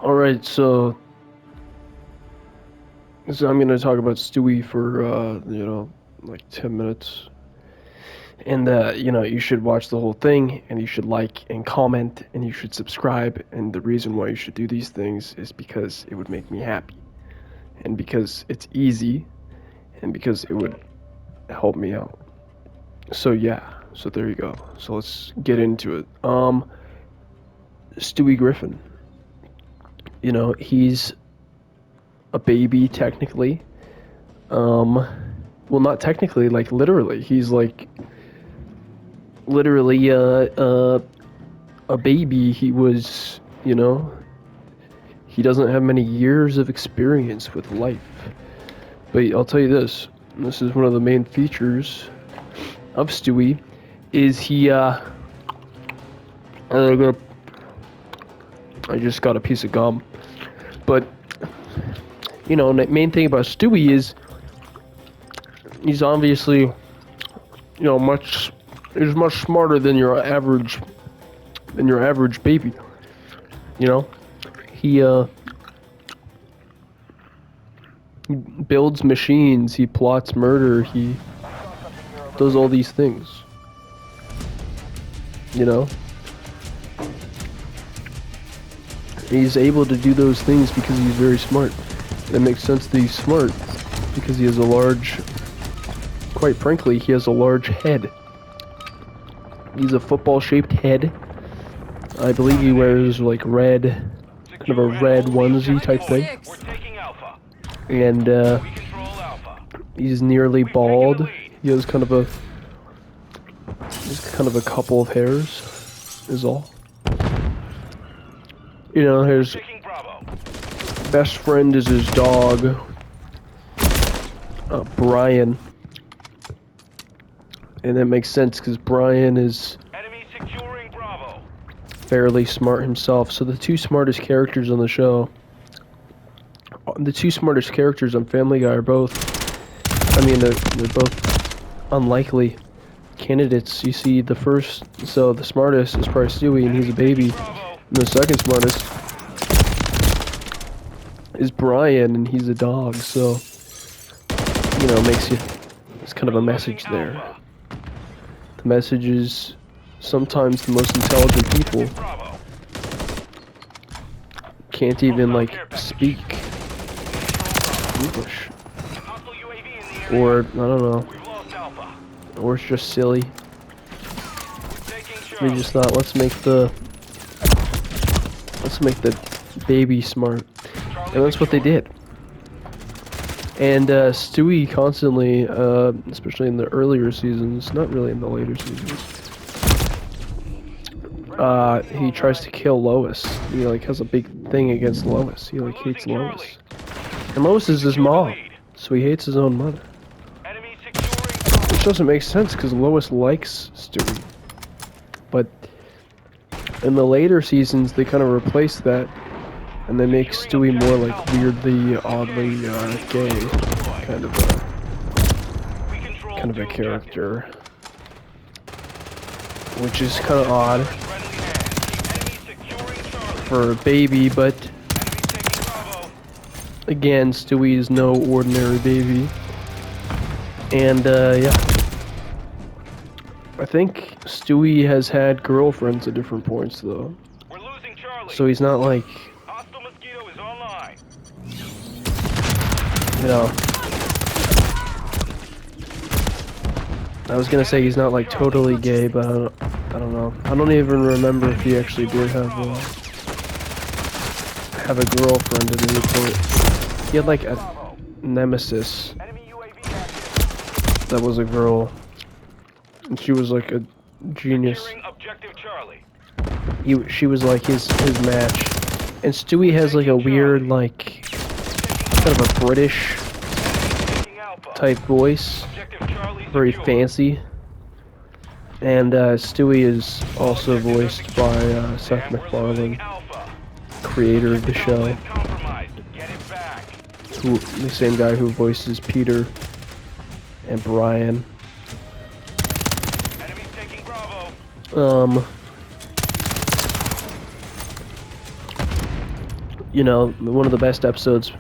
Alright, so I'm gonna talk about Stewie for, like 10 minutes. And, you should watch the whole thing, and you should like and comment, and you should subscribe. And the reason why you should do these things is because it would make me happy. And because it's easy, and because it would help me out. So yeah, so there you go. So let's get into it. Stewie Griffin. He's a baby technically. Well, not technically, like literally. He's like literally a baby. He was, he doesn't have many years of experience with life. But I'll tell you this is one of the main features of Stewie, is he, I just got a piece of gum. But, the main thing about Stewie is he's obviously, he's much smarter than your average baby. He builds machines, he plots murder, he does all these things. He's able to do those things because he's very smart. It makes sense that he's smart because he has quite frankly, he has a large head. He's a football-shaped head. I believe he wears like kind of a red onesie type thing. And he's nearly bald. He has kind of a couple of hairs, is all. His best friend is his dog, Brian. And that makes sense because Brian is fairly smart himself. So the two smartest characters on the show, the two smartest characters on Family Guy are both, they're both unlikely candidates. You see, the smartest is probably Stewie, and he's a baby. And the second smartest is Brian, and he's a dog. So, it's kind of a message there. The message is sometimes the most intelligent people can't even, speak English. Or, I don't know. Or it's just silly. We just thought, let's make the baby smart. And that's what they did. And Stewie constantly, especially in the earlier seasons, not really in the later seasons, he tries to kill Lois. He has a big thing against Lois. He hates Lois. And Lois is his mom, so he hates his own mother. Which doesn't make sense because Lois likes Stewie. But in the later seasons, they kind of replace that, and they make Stewie more weirdly, oddly gay, kind of a character, which is kind of odd for a baby. But again, Stewie is no ordinary baby, and yeah. I think Stewie has had girlfriends at different points, though. So he's not I was gonna say he's not totally gay, but I don't know. I don't even remember if he actually did have a girlfriend at any point. He had a nemesis that was a girl. And she was a genius. She was his match. And Stewie has a weird kind of a British type voice, very fancy. And Stewie is also voiced by Seth MacFarlane, creator of the show, the same guy who voices Peter and Brian. you know, one of the best episodes,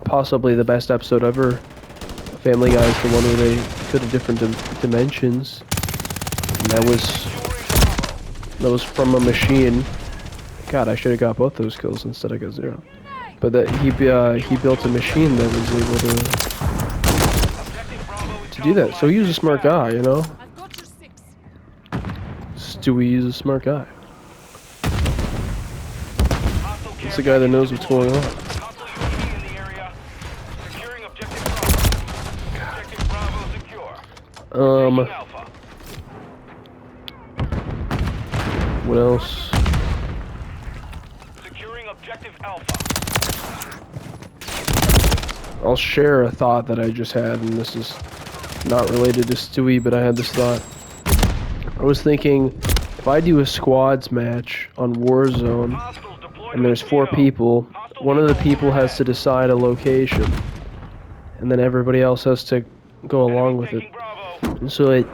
possibly the best episode ever. Family Guy is the one where they go to different dimensions, and that was from a machine. God, I should have got both those kills instead I got 0. But that he built a machine that was able to do that. So he was a smart guy, you know. Stewie is a smart guy. It's the guy that knows what's going on. What else? Securing objective Alpha. I'll share a thought that I just had, and this is not related to Stewie, but I had this thought. I was thinking, if I do a squads match on Warzone, and there's 4 people, one of the people has to decide a location, and then everybody else has to go along with it. And so it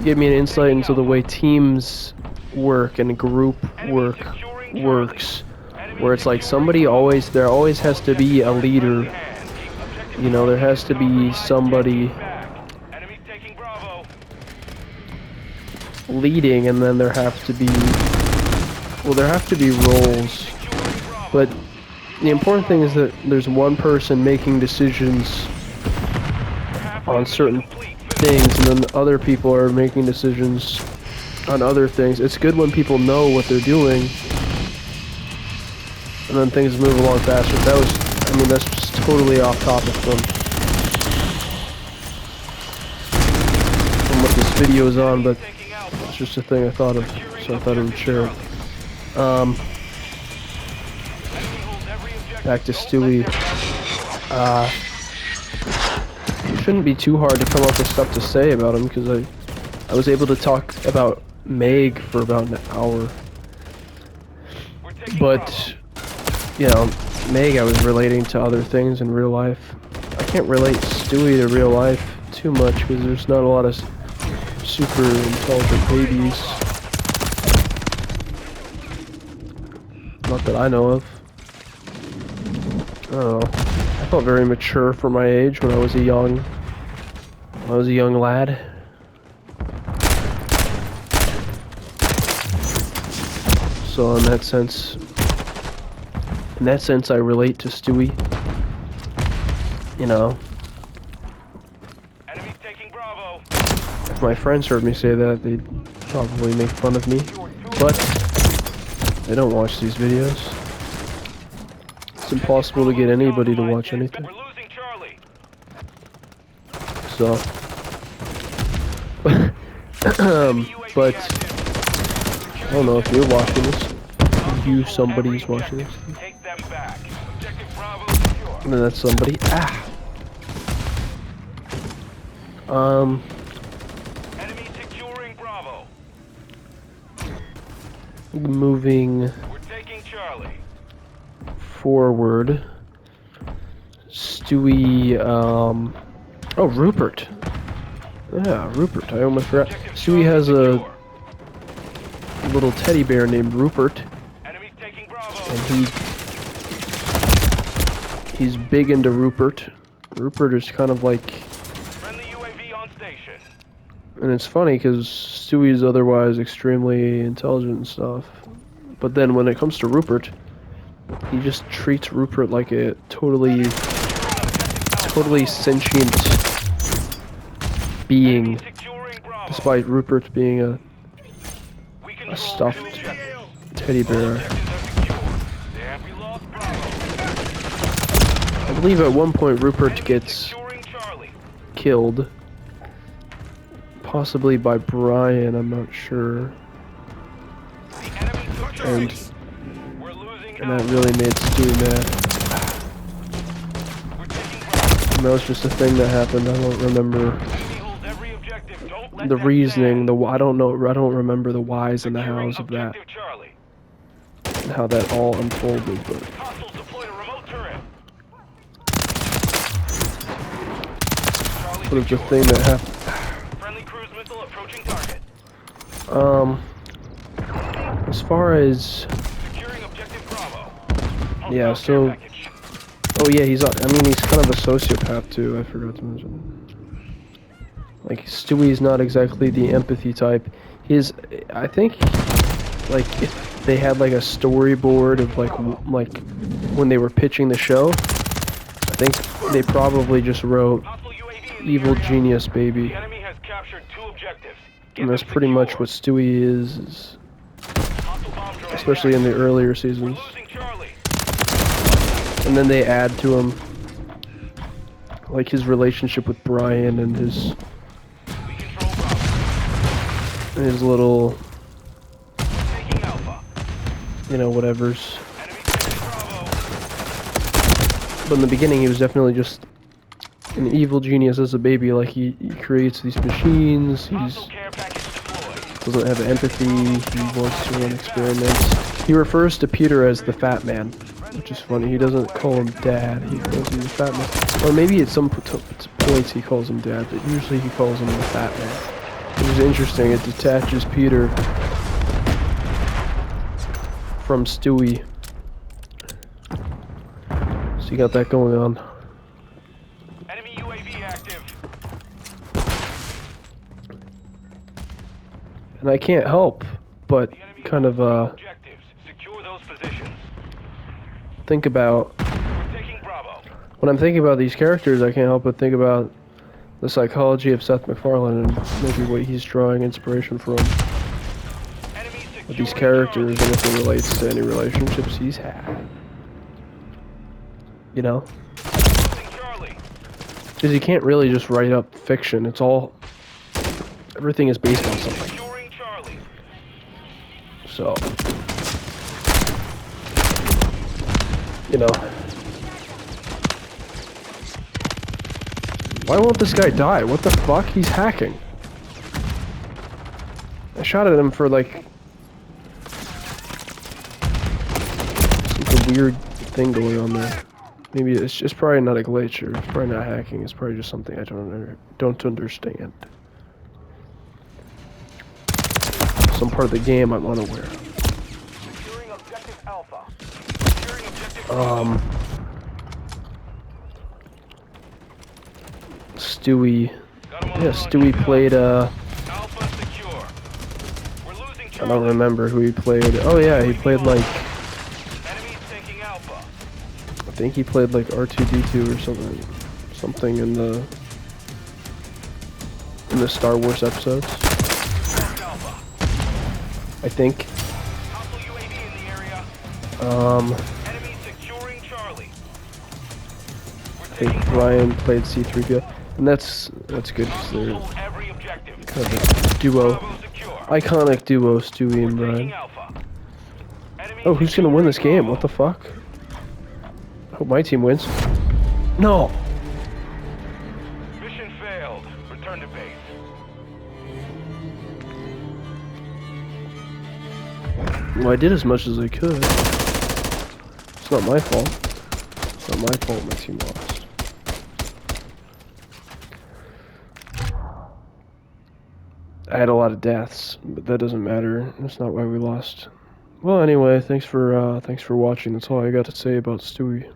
gave me an insight into the way teams work and group work works, where it's like there always has to be a leader. You know, there has to be somebody leading, and then there have to be roles. But the important thing is that there's one person making decisions on certain things, and then other people are making decisions on other things. It's good when people know what they're doing, and then things move along faster. That's just totally off topic from what this video is on, but it's just a thing I thought of, so I thought I would share it. Back to Stewie. It shouldn't be too hard to come up with stuff to say about him, because I was able to talk about Meg for about an hour. But, you know, Meg I was relating to other things in real life. I can't relate Stewie to real life too much, because there's not a lot of super intelligent babies. Not that I know of. I don't know. I felt very mature for my age when I was a young lad. So in that sense, I relate to Stewie. You know. Enemies taking Bravo. If my friends heard me say that, they'd probably make fun of me. But they don't watch these videos. It's impossible to get anybody to watch anything. We're losing Charlie. So, but I don't know if you're watching this. Somebody's watching this. Take them back. Objective Bravo secure. And then that's somebody. Enemy securing Bravo. Moving We're taking Charlie. forward. Stewie, oh, Rupert. Yeah, Rupert. I almost forgot. Stewie has a little teddy bear named Rupert. Enemies taking Bravo. And he's big into Rupert. Rupert is kind of like... Friendly UAV on station. And it's funny because Stewie is otherwise extremely intelligent and stuff. But then when it comes to Rupert, he just treats Rupert like a totally sentient being. Despite Rupert being a stuffed teddy bear. I believe at one point Rupert gets killed. Possibly by Brian, I'm not sure. And that really made Stewie mad. And that was just a thing that happened. I don't remember the reasoning. I don't remember the whys and the hows of that. And how that all unfolded, but it's a thing that happened. As far as Yeah, so... Oh yeah, he's kind of a sociopath too, I forgot to mention. Like, Stewie's not exactly the empathy type. I think, like, if they had, like, a storyboard of, like, when they were pitching the show, I think they probably just wrote Evil Genius Baby. The enemy has captured 2 objectives. And that's pretty much what Stewie is, especially in the earlier seasons. And then they add to him, like, his relationship with Brian and his little, you know, whatevers. But in the beginning, he was definitely just an evil genius as a baby. Like, he creates these machines, doesn't have empathy, he wants to run experiments. He refers to Peter as the fat man, which is funny. He doesn't call him dad, he calls him the fat man. Or maybe at some points he calls him dad, but usually he calls him the fat man. Which is interesting, it detaches Peter from Stewie. So you got that going on. Enemy UAV active. And I can't help but kind of Objectives. Secure those positions. think about, Taking Bravo. when I'm thinking about these characters, I can't help but think about the psychology of Seth MacFarlane and maybe what he's drawing inspiration from with these characters and if it relates to any relationships he's had. You know? Because you can't really just write up fiction. It's all... Everything is based on something. So... You know... Why won't this guy die? What the fuck? He's hacking. I shot at him for like... some weird thing going on there. Maybe it's just probably not a glitch, or it's probably not hacking. It's probably just something I don't understand. Some part of the game I'm unaware. Securing objective Alpha. Stewie. Yeah, Stewie played, Alpha secure. We're losing I Charlie. don't remember who he played. Oh yeah, he played like... Enemies taking Alpha. I think he played like R2-D2 or something. Something in the Star Wars episodes. Alpha. I think. Hostile UAV in the area. Enemy securing Charlie. I think Brian played C-3PO. And that's good, because they're Hold every objective. kind of a duo. Bravo secure. Iconic duo, Stewie and Brian. Taking Alpha. Enemy Oh, who's gonna win this securing game? What the fuck? I hope my team wins. No! Mission failed. Return to base. Well, I did as much as I could. It's not my fault. It's not my fault my team lost. I had a lot of deaths, but that doesn't matter. That's not why we lost. Well, anyway, thanks for watching. That's all I got to say about Stewie.